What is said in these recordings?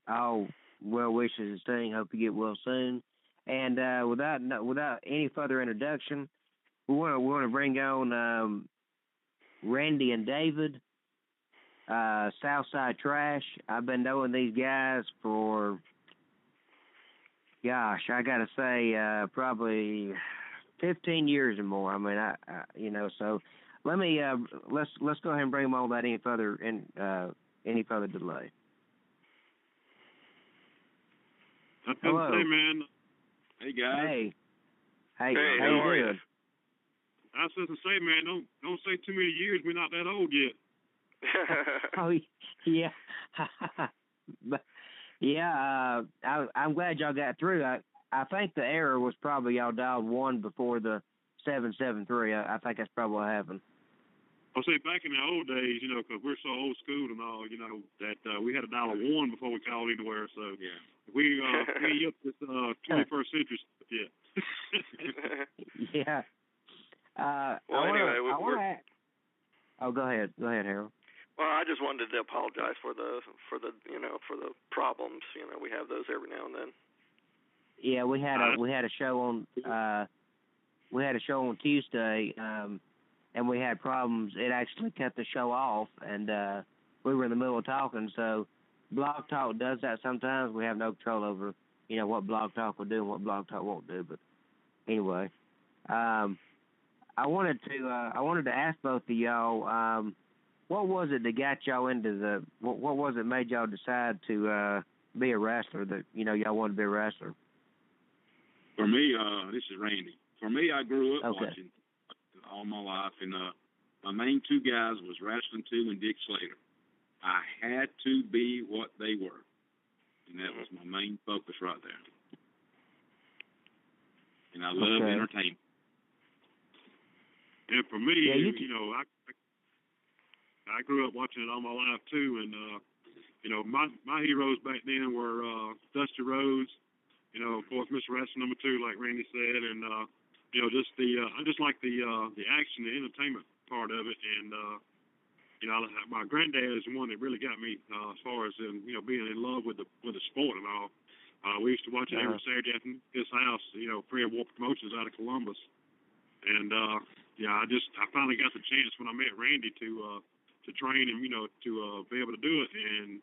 all well wishes and thing. Hope you get well soon. And without any further introduction, we want to bring on Randy and David, Southside Trash. I've been knowing these guys for, gosh, I gotta say, probably 15 years or more. I mean, so let me let's go ahead and bring them on without any further delay. Hello. Hey, man. Hey, guys. Hey, how you are doing? I was supposed to say, man, don't say too many years. We're not that old yet. Oh yeah, yeah. I'm glad y'all got through. I think the error was probably y'all dialed 1 before the 773. I think that's probably what happened. I'll say back in the old days, because we're so old school and all, that we had to dial a 1 before we called anywhere. So yeah, we ain't up this 21st century stuff yet. Yeah. Anyway, Oh, go ahead, Harold. Well, I just wanted to apologize for the problems. We have those every now and then. Yeah, we had a show on Tuesday, and we had problems. It actually cut the show off, and we were in the middle of talking. So Blog Talk does that sometimes. We have no control over what Blog Talk will do and what Blog Talk won't do. But anyway, I wanted to ask both of y'all, what was it that got y'all into what was it made y'all decide to be a wrestler, that y'all wanted to be a wrestler? For me, this is Randy. For me, I grew up Okay. watching all my life, and my main two guys was Wrestling 2 and Dick Slater. I had to be what they were, and that was my main focus right there. And I love entertainment. And for me, I grew up watching it all my life too, and my heroes back then were Dusty Rhodes, of course, Mr. Wrestling number 2, like Randy said, and I just like the action, the entertainment part of it, and my granddad is the one that really got me as far as being in love with the sport and all. We used to watch it every Saturday at his house, Fred War Promotions out of Columbus, and I finally got the chance when I met Randy to train him, to be able to do it, and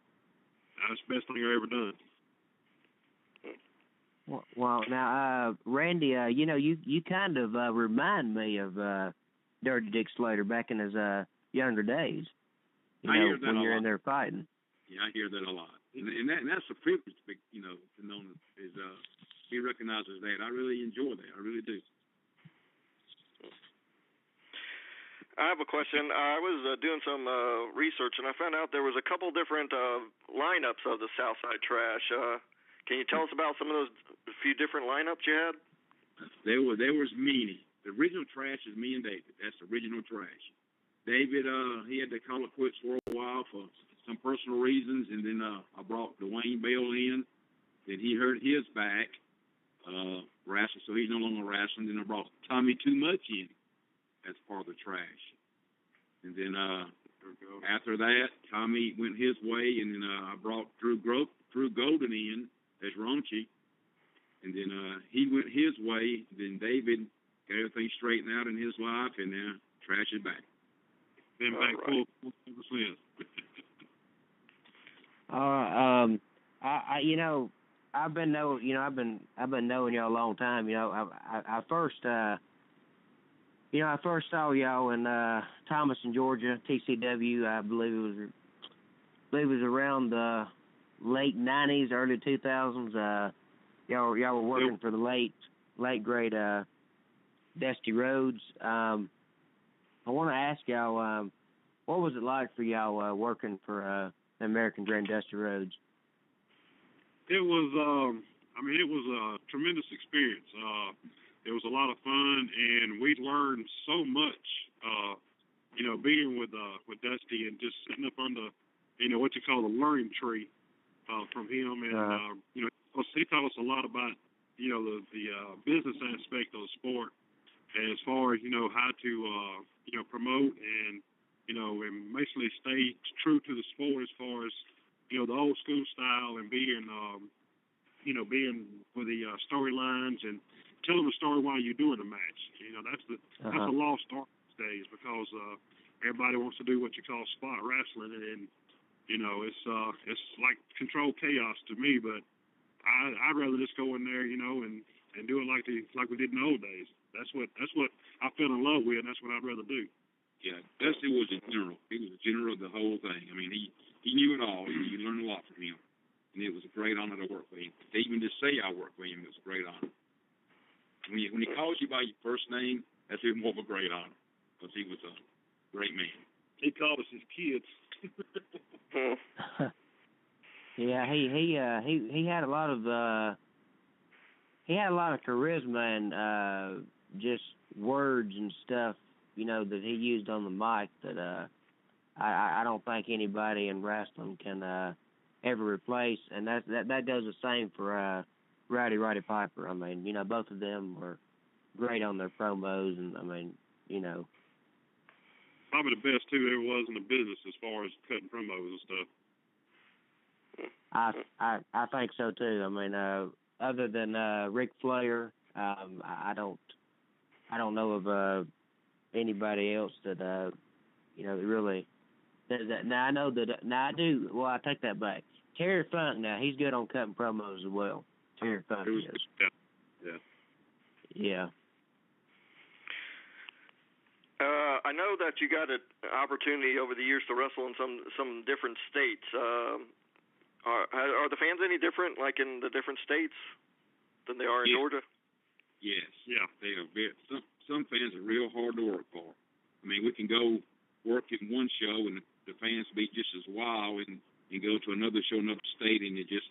that's the best thing I've ever done. Well, now, Randy, you kind of remind me of Dirty Dick Slater back in his younger days. When you're in there fighting. Yeah, I hear that a lot, and that's a privilege, to know is he recognizes that. I really enjoy that. I really do. I have a question. I was doing some research, and I found out there was a couple different lineups of the Southside Trash. Can you tell us about some of those few different lineups you had? There was many. The original Trash is me and David. That's the original Trash. David, he had to call it quits for a while for some personal reasons, and then I brought Dwayne Bell in. Then he hurt his back, wrestling, so he's no longer wrestling. Then I brought Tommy Too Much in. That's part of the Trash. And then after that, Tommy went his way, and then I brought Drew Golden in as Ronchi. And then he went his way. Then David got everything straightened out in his life, and then Trash is back. Been back full ever since. I've been knowing y'all a long time. I first saw y'all in Thomaston, Georgia, TCW. I believe it was around the late '90s, early 2000s. Y'all were working for the late great Dusty Rhodes. I want to ask y'all, what was it like for y'all working for the American Dream, Dusty Rhodes? It was a tremendous experience. It was a lot of fun, and we learned so much. Being with Dusty and just sitting up under, what you call the learning tree from him, and he taught us a lot about, the business aspect of the sport, as far as how to promote and and basically stay true to the sport as far as the old school style and being being for the storylines and telling the story while you're doing the match. That's a lost art these days because everybody wants to do what you call spot wrestling, and it's like controlled chaos to me. But I'd rather just go in there, and do it like we did in the old days. That's what I fell in love with, and that's what I'd rather do. Yeah, Dusty was a general. He was a general of the whole thing. I mean, he knew it all. You learned a lot from him, and it was a great honor to work with him. To even just say I worked with him, it was a great honor. When he calls you by your first name, that's even more of a great honor, because he was a great man. He called us his kids. Yeah, he had a lot of charisma and just words and stuff, that he used on the mic that I don't think anybody in wrestling can ever replace, and that goes the same for Roddy Piper. I mean, both of them were great on their promos, and I mean, probably the best two there was in the business as far as cutting promos and stuff. I think so too. I mean, other than Ric Flair, I don't know of anybody else that really does that. Now I know that. Now I do. Well, I take that back. Terry Funk. Now he's good on cutting promos as well. Terry Funk is. Yeah. I know that you got an opportunity over the years to wrestle in some different states. Are the fans any different, like in the different states, than they are in Georgia? Yes. Yeah. They are some fans are real hard to work for. I mean, we can go work in one show and the fans be just as wild, and go to another show, another state, and you just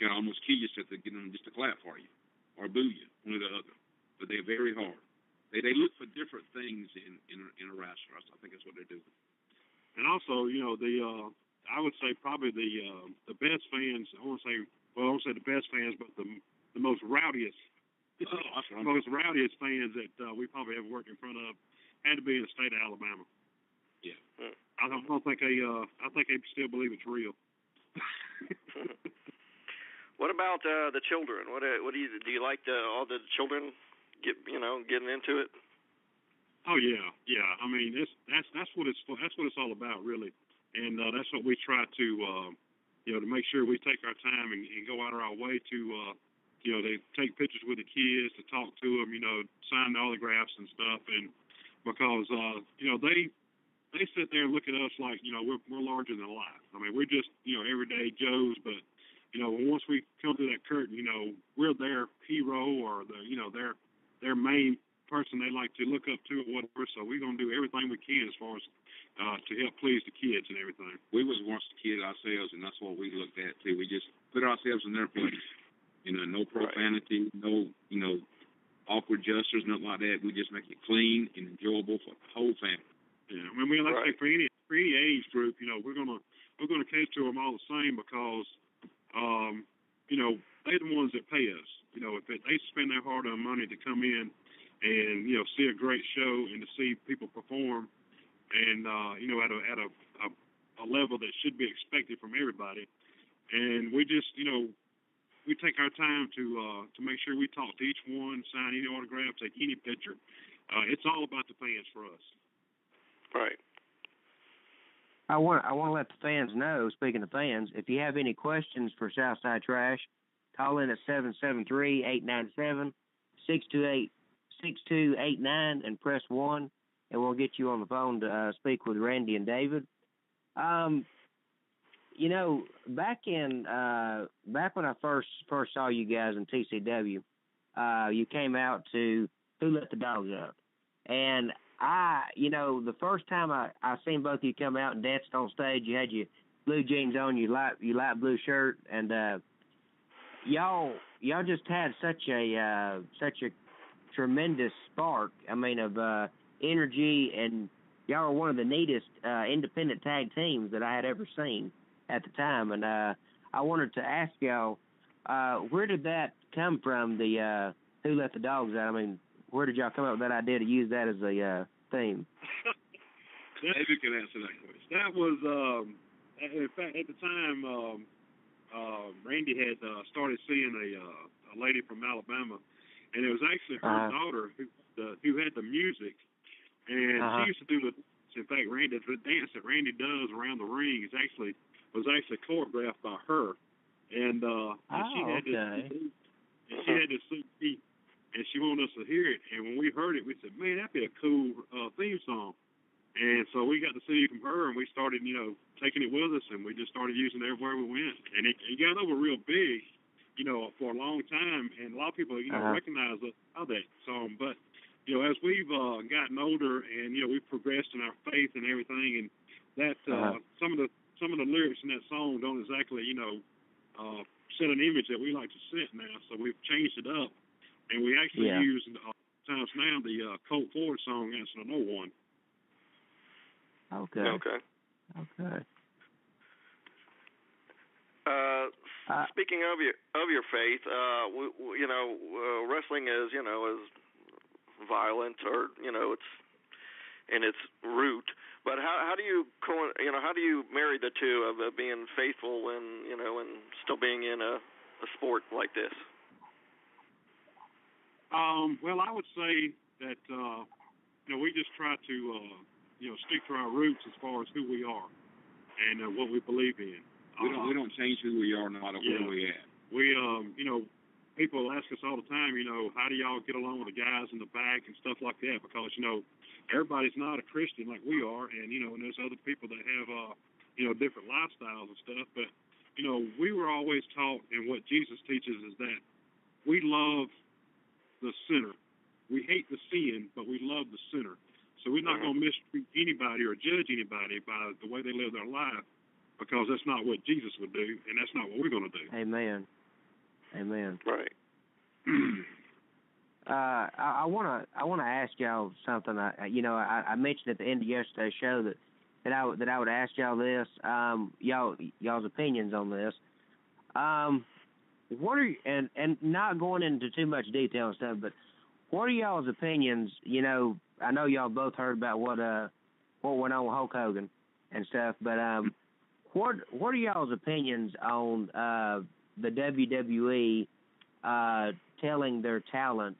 got to almost kill yourself to get them just to clap for you or boo you, one or the other. But they're very hard. They look for different things in a wrestler. I think that's what they do. And also, I would say probably the best fans. I won't say the best fans, but the most rowdiest. Most rowdiest fans that we probably ever worked in front of had to be in the state of Alabama. Yeah. I don't think I think they still believe it's real. What about the children? What do you like all the children getting into it? Oh yeah. I mean, that's what it's all about, really, and that's what we try to to make sure we take our time and go out of our way to they take pictures with the kids, to talk to them, sign the autographs and stuff, and because they sit there and look at us like we're larger than life. I mean, we're just everyday Joes, but once we come through that curtain, we're their hero or their main person they like to look up to or whatever. So we're gonna do everything we can as far as to help please the kids and everything. We was once the kid ourselves, and that's what we looked at too. We just put ourselves in their place. No profanity, no awkward gestures, nothing like that. We just make it clean and enjoyable for the whole family. Yeah, I mean, like I say, for any age group, we're gonna cater to them all the same because they're the ones that pay us. If they spend their hard-earned money to come in and see a great show and to see people perform, and at a level that should be expected from everybody, and we just we take our time to make sure we talk to each one, sign any autograph, take any picture. It's all about the fans for us. Right. I want to let the fans know, speaking of fans, if you have any questions for Southside Trash, call in at 773-897-6289 and press 1, and we'll get you on the phone to speak with Randy and David. Back when I first saw you guys in TCW, you came out to Who Let the Dogs Out, and the first time I seen both of you come out and danced on stage, you had your blue jeans on, your light blue shirt, and y'all just had such a tremendous spark. I mean, of energy, and y'all are one of the neatest independent tag teams that I had ever seen at the time. And I wanted to ask y'all, where did that come from? The Who Let the Dogs Out? I mean, where did y'all come up with that idea to use that as a theme? David can answer that question. That was in fact, at the time, Randy had started seeing a lady from Alabama, and it was actually her daughter who had the music, and she used to do the. In fact, the dance that Randy does around the ring was actually choreographed by her, and she had this CD, and she wanted us to hear it. And when we heard it, we said, "Man, that'd be a cool theme song." And so we got the CD from her, and we started, taking it with us, and we just started using it everywhere we went. And it got over real big, for a long time, and a lot of people, recognize that song. But as we've gotten older and we've progressed in our faith and everything, and that some of the lyrics in that song don't exactly set an image that we like to set now. So we've changed it up, and we actually use times now the Colt Ford song "Answer to No One." Okay. Speaking of your faith, wrestling is violent, or it's in its root. But how do you marry the two of being faithful and and still being in a sport like this? Well, I would say that we just try to stick to our roots as far as who we are and what we believe in. We don't change who we are no matter where we at. We people ask us all the time, how do y'all get along with the guys in the back and stuff like that? Because, everybody's not a Christian like we are, and, and there's other people that have, different lifestyles and stuff. But, we were always taught, and what Jesus teaches is that we love the sinner. We hate the sin, but we love the sinner. So we're not going to mistreat anybody or judge anybody by the way they live their life, because that's not what Jesus would do, and that's not what we're going to do. Amen. Right. I wanna ask y'all something. I mentioned at the end of yesterday's show that I would ask y'all this, y'all's opinions on this. What are and not going into too much detail and stuff, but what are y'all's opinions? I know y'all both heard about what went on with Hulk Hogan and stuff, but what are y'all's opinions on the WWE telling their talent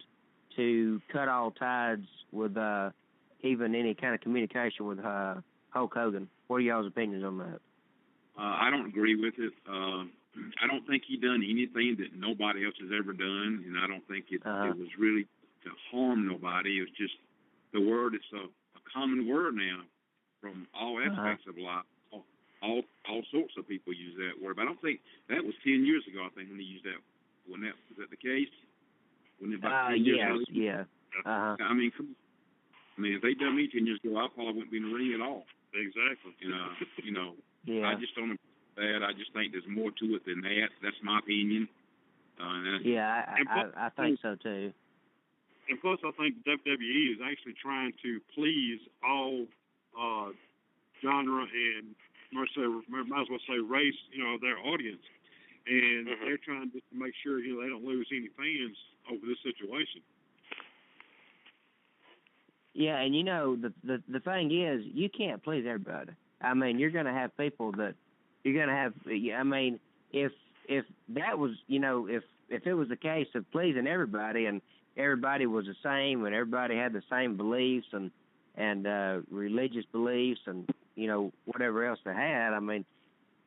to cut all ties with even any kind of communication with Hulk Hogan? What are y'all's opinions on that? I don't agree with it. I don't think he done anything that nobody else has ever done, and I don't think it was really to harm nobody. It was just the word. It's a common word now from all aspects of life. All sorts of people use that word, but I don't think that was 10 years ago. I think when he used that. Was that the case? When it about 10 years ago? Yeah. I mean, if they done me 10 years ago, I probably wouldn't be in the ring at all. Exactly. Yeah. I just don't agree with that. I just think there's more to it than that. That's my opinion. I think so too. And plus, I think WWE is actually trying to please all genre and might as well say race, their audience. And they're trying to make sure, they don't lose any fans over this situation. Yeah, and the thing is, you can't please everybody. I mean, you're going to have people that you're going to have. I mean, if that was, if it was a case of pleasing everybody and everybody was the same and everybody had the same beliefs and religious beliefs and whatever else they had, I mean,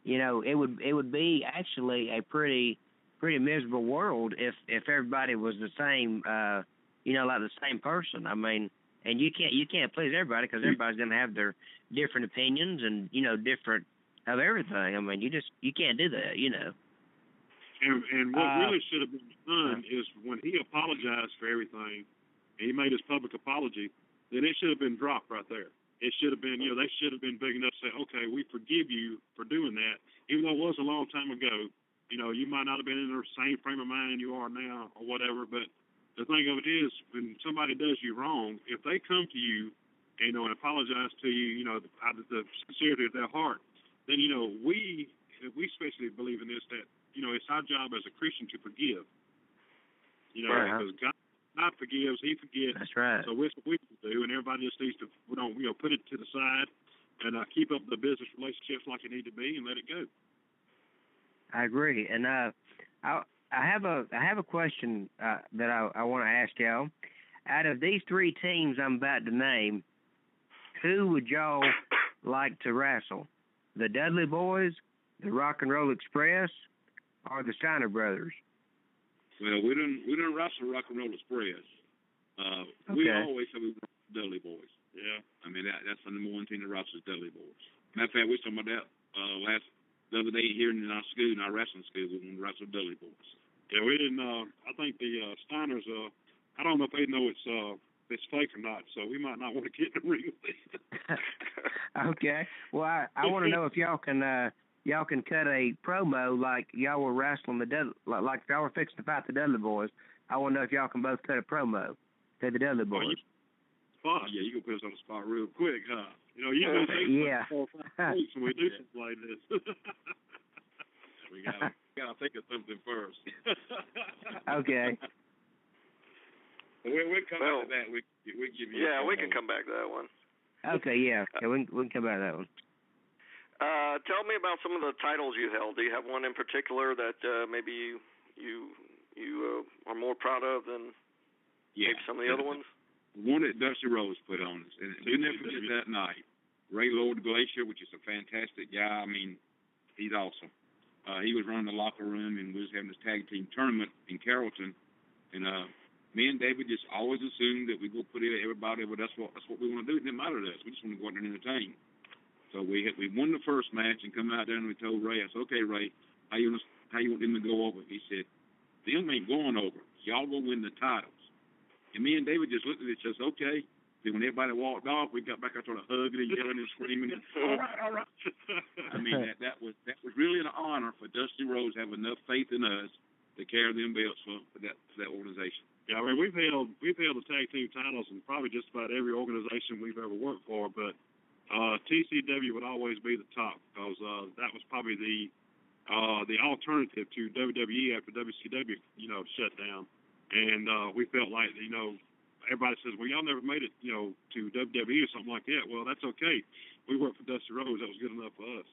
it would be actually a pretty miserable world if everybody was the same, like the same person. I mean, and you can't please everybody because everybody's going to have their different opinions and different of everything. I mean, you can't do that, And what really should have been done is when he apologized for everything, and he made his public apology, then it should have been dropped right there. It should have been, they should have been big enough to say, okay, we forgive you for doing that, even though it was a long time ago. You might not have been in the same frame of mind you are now or whatever, but the thing of it is, when somebody does you wrong, if they come to you, and apologize to you, out of the sincerity of their heart, then, we especially believe in this, that, it's our job as a Christian to forgive. Because God forgives, He forgets. That's right. So that's what we do, and everybody just needs to, put it to the side and keep up the business relationships like it need to be, and let it go. I agree, and I have a question that I want to ask y'all. Out of these three teams I'm about to name, who would y'all like to wrestle? The Dudley Boys, the Rock and Roll Express, or the Steiner Brothers? Well, we didn't wrestle Rock and Roll Express. We always have Dudley Boys. Yeah. I mean, that's the number one team that wrestles Dudley Boys. Matter of fact, we were talking about that the other day here in our wrestling school. We wrestled wrestle Dudley Boys. Yeah, we didn't. I think the Steiners. I don't know if they know it's fake or not, so we might not want to get in the ring with them. Okay. Well, I want to know if y'all can cut a promo like y'all were wrestling the Dudley, like y'all were fixing to fight the Dudley Boys. I want to know if y'all can both cut a promo to the Dudley Boys. Yeah, you can put us on the spot real quick, huh? You know, you can take yeah. 4 or 5 weeks when we do something like this. we gotta think of something first. Okay. We'll come back to that. We give you. Yeah, we can come back to that one. Okay, yeah, we can come back to that one. Tell me about some of the titles you held. Do you have one in particular that maybe you are more proud of than maybe some of the other ones? One that Dusty Rose put on us, and you never forget that night. Ray Lord Glacier, which is a fantastic guy. I mean, he's awesome. He was running the locker room, and we was having this tag team tournament in Carrollton, and me and David just always assumed that we go put it everybody, but that's what we want to do. It didn't matter to us. We just want to go out there and entertain. So we won the first match and come out there and we told Ray, I said, okay, Ray, how you want them to go over? He said, them ain't going over. Y'all will win the titles. And me and David just looked at each other, okay. Then when everybody walked off, we got back out there hugging and yelling and screaming. And, all right. I mean, that was really an honor for Dusty Rhodes to have enough faith in us to carry them belts for that organization. Yeah, I mean, we've held the tag team titles in probably just about every organization we've ever worked for, but TCW would always be the top because that was probably the alternative to WWE after WCW, shut down. And we felt like, everybody says, well, y'all never made it, to WWE or something like that. Well, that's okay. We worked for Dusty Rhodes. That was good enough for us.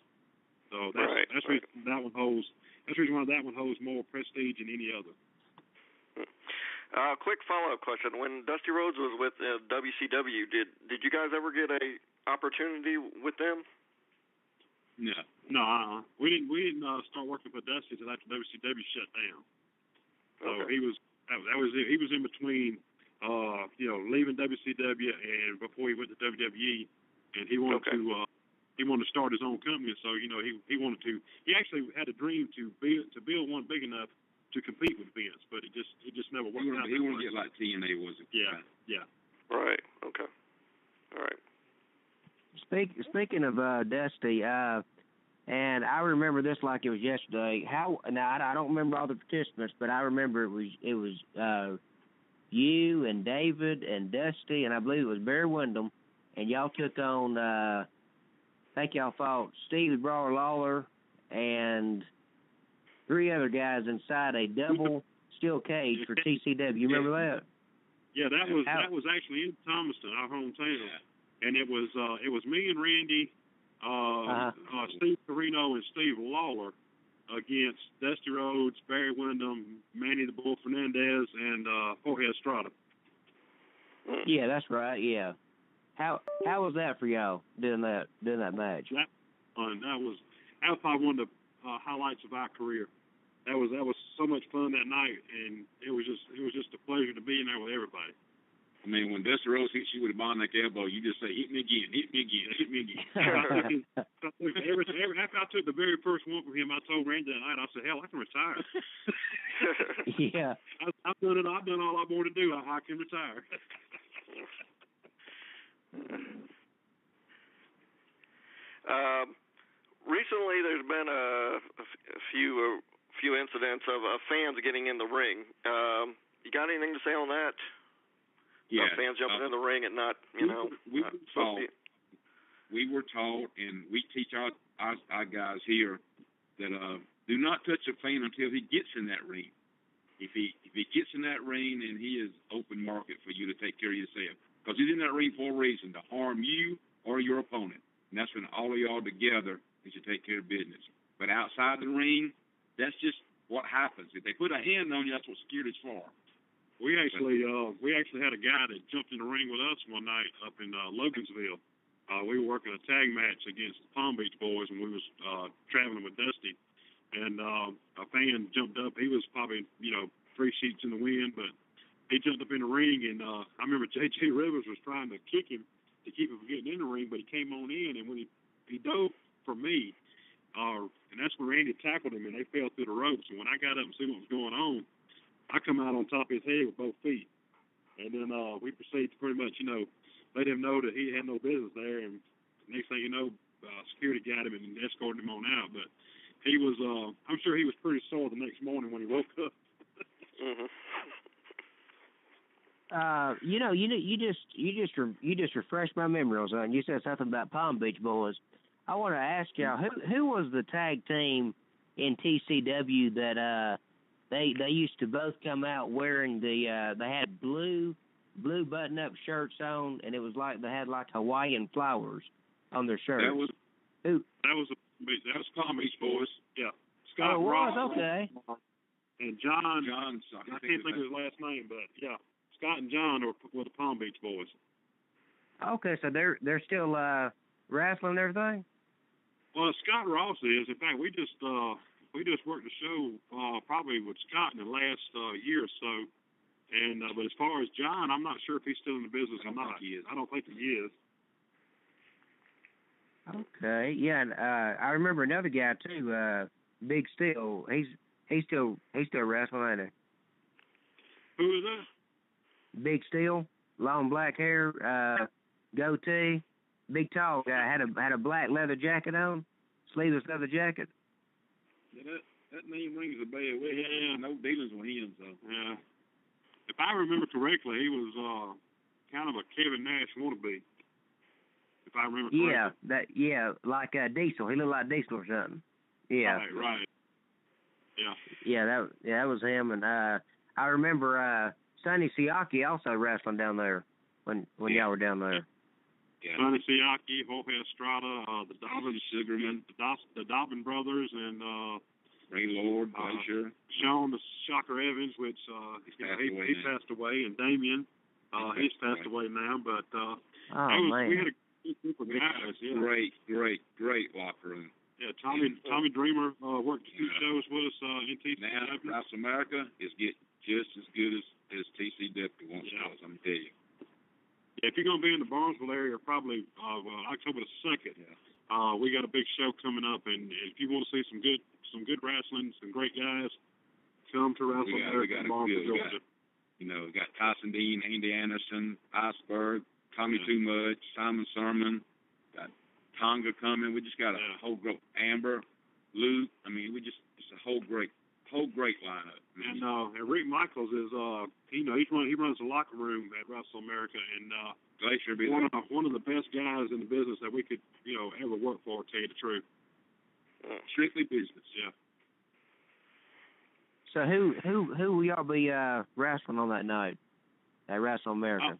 So that's the reason that one holds. That's the reason why that one holds more prestige than any other. Quick follow-up question: when Dusty Rhodes was with WCW, did you guys ever get a opportunity with them? No. We didn't start working for Dusty until after WCW shut down. So he was in between, leaving WCW and before he went to WWE, and he wanted to start his own company. So he wanted to. He actually had a dream to build one big enough to compete with Vince, but it just never worked out. He wanted to get like TNA, was it? Yeah. Right. Okay. All right. Speaking of Dusty, and I remember this like it was yesterday. I don't remember all the participants, but I remember it was you and David and Dusty, and I believe it was Barry Windham, and y'all took on. I think y'all fought Steve Brawler Lawler and 3 other guys inside a double steel cage for TCW. You remember that? Yeah, that was actually in Thomaston, our hometown, and it was me and Randy, Steve Carino, and Steve Lawler against Dusty Rhodes, Barry Windham, Manny the Bull Fernandez, and Jorge Estrada. Yeah, that's right. Yeah. How was that for y'all doing that match? That was probably one of the highlights of our career. That was so much fun that night, and it was just a pleasure to be in there with everybody. I mean, when Dusty Rhodes hits you with a bionic elbow, you just say, hit me again. After I took the very first one from him, I told Randy that night, I said, hell, I can retire. Yeah. I've done it. I've done all I wanted to do. I can retire. Recently, there's been a few incidents of fans getting in the ring. You got anything to say on that? Yeah. Fans jumping in the ring and not, we were taught, and we teach our guys here that do not touch a fan until he gets in that ring. If he gets in that ring, then he is open market for you to take care of yourself, because he's in that ring for a reason, to harm you or your opponent. and that's when all of y'all together is to take care of business. But outside the ring, that's just what happens. If they put a hand on you, that's what security's for. We actually had a guy that jumped in the ring with us one night up in Logansville. We were working a tag match against the Palm Beach Boys, and we was traveling with Dusty. And a fan jumped up. He was probably 3 sheets in the wind, but he jumped up in the ring, and I remember J.J. Rivers was trying to kick him to keep him from getting in the ring, but he came on in, and when he dove for me, and that's when Randy tackled him, and they fell through the ropes. And when I got up and see what was going on, I come out on top of his head with both feet. And then we proceeded to pretty much, let him know that he had no business there. And next thing you know, security got him and escorted him on out. But he was, I'm sure he was pretty sore the next morning when he woke up. Mhm. You just refreshed my memory on something. You said something about Palm Beach Boys. I want to ask y'all who was the tag team in TCW that they used to both come out wearing they had blue button-up shirts on, and it was like they had like Hawaiian flowers on their shirts. That was Palm Beach Boys. Yeah. Scott Ross. Okay. And John. I can't think of his last name, but yeah, Scott and John were the Palm Beach Boys. Okay, so they're still wrestling and everything. Well, Scott Ross is. In fact, we just worked the show probably with Scott in the last year or so. And but as far as John, I'm not sure if he's still in the business or not. I don't think he is. Okay, yeah, and I remember another guy too, Big Steel. He's still wrestling, ain't he? Who is that? Big Steel, long black hair, goatee, big tall guy. Had a black leather jacket on, sleeveless leather jacket. Yeah, that name rings a bell. We had no dealings with him, so. Yeah. If I remember correctly, he was kind of a Kevin Nash wannabe. If I remember correctly. Yeah, like Diesel. He looked like Diesel or something. Yeah. Right. Yeah. Yeah, that was him, and I remember Sonny Siaki also wrestling down there when y'all were down there. Yeah. Sonny Siaki, Jorge Estrada, the Dobbin Sugarman, the Dobbin brothers, and Ray Lord, Glacier, Sean the Shocker Evans, which he passed away, and Damien, he's passed away now. But we had a group of guys. Yeah. Great locker room. Yeah, Tommy Dreamer worked 2 shows with us in TCW. Now, South America is getting just as good as TCW once was, I'm tell you. Yeah, if you're going to be in the Barnesville area, probably October the 2nd, we got a big show coming up, and if you want to see some good wrestling, some great guys, come to Wrestle America in Barnesville, Georgia. We got Tyson Dean, Andy Anderson, Iceberg, Tommy Too Much, Simon Sermon, got Tonga coming. We just got a whole group. Amber, Luke. I mean, it's a whole great lineup. And Rick Michaels is he runs the locker room at Wrestle America, and Glacier be one of the best guys in the business that we could ever work for. To tell you the truth, strictly business. Yeah. So who will y'all be wrestling on that night at Wrestle America?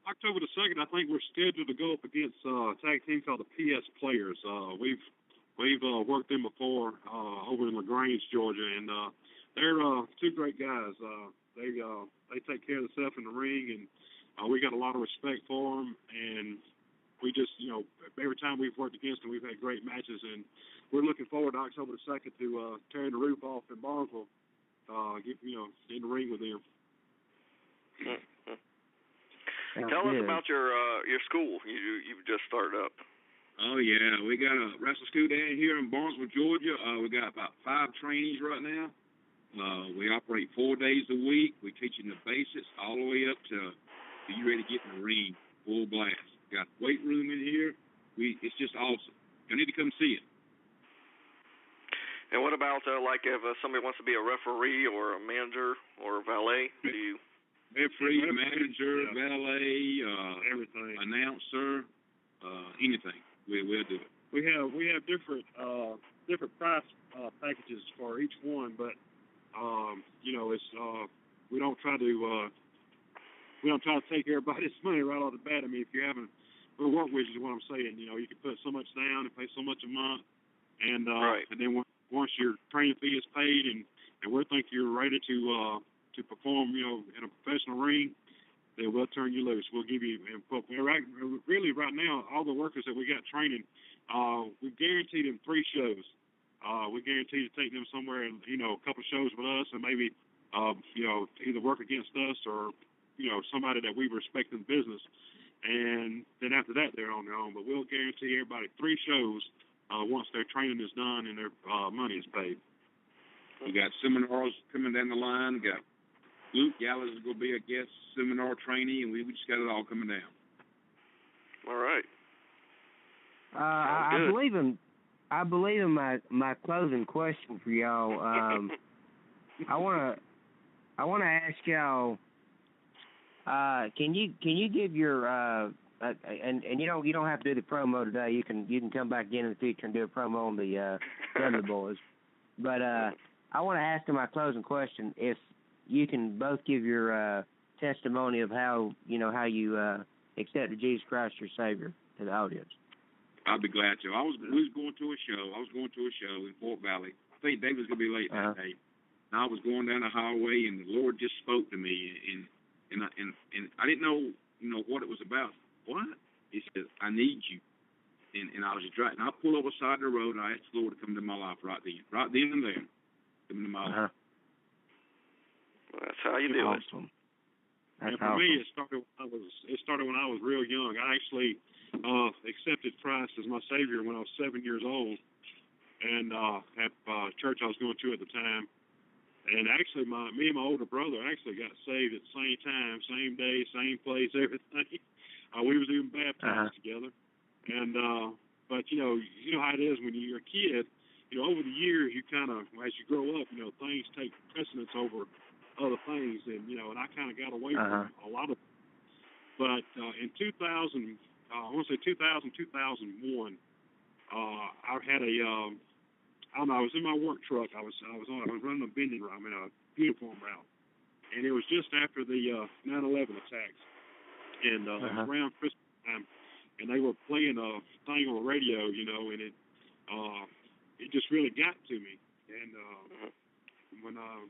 October the 2nd, I think we're scheduled to go up against a tag team called the PS Players. We've worked them before over in LaGrange, Georgia, and they're 2 great guys. They take care of themselves in the ring, and we got a lot of respect for them. And we just, every time we've worked against them, we've had great matches, and we're looking forward to October the 2nd to tearing the roof off in Barnesville, get in the ring with them. Tell us about your school you've just started up. Oh yeah, we got a wrestling school down here in Barnesville, Georgia. We got about 5 trainees right now. We operate 4 days a week. We teaching the basics all the way up to you ready to get in the ring, full blast. Got a weight room in here. It's just awesome. You need to come see it. And what about like if somebody wants to be a referee or a manager or a valet? Do you? Referee, manager, valet, everything, announcer, anything. We'll do it. We have different price packages for each one, but it's we don't try to take everybody's money right off the bat. I mean, if you're having we'll work with you is what I'm saying. You know, you can put so much down and pay so much a month, and Right. and then once your training fee is paid and we think you're ready to perform, you know, in a professional ring, then we'll turn you loose. We'll give you, and really right now, all the workers that we got training, we guarantee them 3 shows. We guarantee to take them somewhere and, you know, a couple of shows with us and maybe, you know, either work against us or, you know, somebody that we respect in business. And then after that, they're on their own. But we'll guarantee everybody 3 shows once their training is done and their money is paid. We got seminars coming down the line. We got Luke Gallows is going to be a guest seminar trainee, and we just got it all coming down. All right. I believe in my closing question for y'all. I wanna ask y'all. Can you give your and you don't have to do the promo today. You can come back in the future and do a promo on the other boys. But I want to ask them my closing question. If you can both give your testimony of how you accepted Jesus Christ your Savior to the audience. I'll be glad to. We was going to a show. I was going to a show in Fort Valley. I think David was gonna be late that day. And I was going down the highway, and the Lord just spoke to me, and I didn't know, what it was about. What? He said, I need you. And I was just driving. And I pulled over the side of the road, and I asked the Lord to come into my life right then and there. Come into my life. Well, that's how you do awesome. And for me, it started when I was real young. I actually accepted Christ as my Savior when I was 7 years old, and at church I was going to at the time. And actually, me and my older brother actually got saved at the same time, same day, same place, everything. We was even baptized together. And but you know how it is when you're a kid. Over the years, you kind of, as you grow up, things take precedence over other things, and and I kind of got away from a lot of. But in 2000, I want to say 2000, 2001, I had I was in my work truck. I was running a vending route, a uniform route, and it was just after the 9/11 attacks, and it was around Christmas time, and they were playing a thing on the radio, and it just really got to me, and when I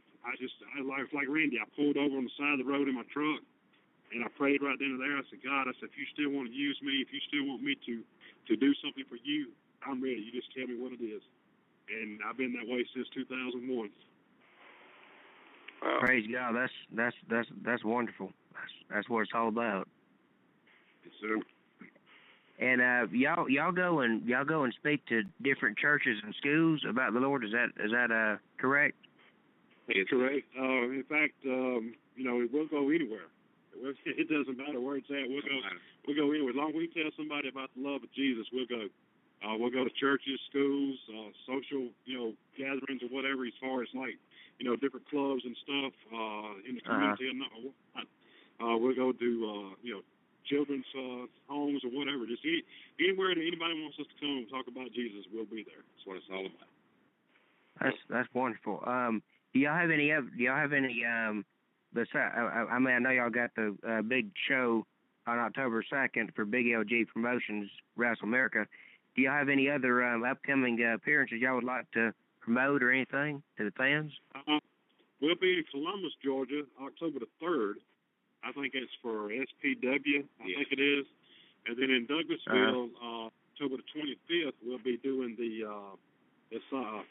like Randy, I pulled over on the side of the road in my truck, and I prayed right then and there. I said, God, if you still want to use me, if you still want me to do something for you, I'm ready. You just tell me what it is. And I've been that way since 2001. Wow. Praise God. That's wonderful. That's what it's all about. Yes, sir. And y'all go and speak to different churches and schools about the Lord. Is that correct? It's correct. In fact, we'll go anywhere. It doesn't matter where it's at. We'll go anywhere. As long as we tell somebody about the love of Jesus, we'll go. We'll go to churches, schools, social, gatherings or whatever, as far as like, different clubs and stuff in the community. We'll go to, children's homes or whatever. Just anywhere that anybody wants us to come and talk about Jesus, we'll be there. That's what it's all about. That's wonderful. Do y'all have any? Besides, I know y'all got the big show on October 2nd for Big LG Promotions, Wrestle America. Do y'all have any other upcoming appearances y'all would like to promote or anything to the fans? We'll be in Columbus, Georgia, October the 3rd. I think it's for SPW, I think it is. And then in Douglasville, October the 25th, we'll be doing the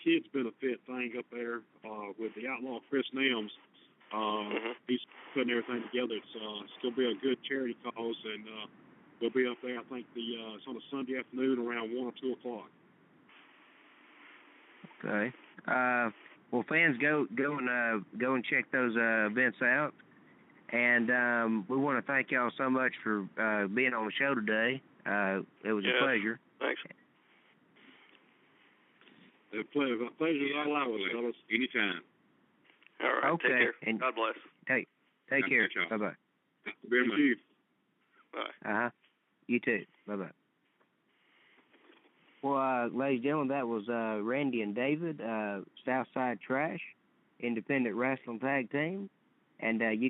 kids benefit thing up there with the outlaw Chris Nims. He's putting everything together. It's going to be a good charity cause, and we'll be up there. I think it's on a Sunday afternoon around 1 or 2 o'clock. Okay. Well, fans, go and check those events out. And we want to thank y'all so much for being on the show today. It was a pleasure. Thanks. A pleasure is all ours, fellas. Anytime. All right. Okay. Take care. And God bless. Take care. Bye-bye. Very much. Bye. You too. Bye-bye. Well, ladies and gentlemen, that was Randy and David, SouthSide Trash, Independent Wrestling Tag Team. And you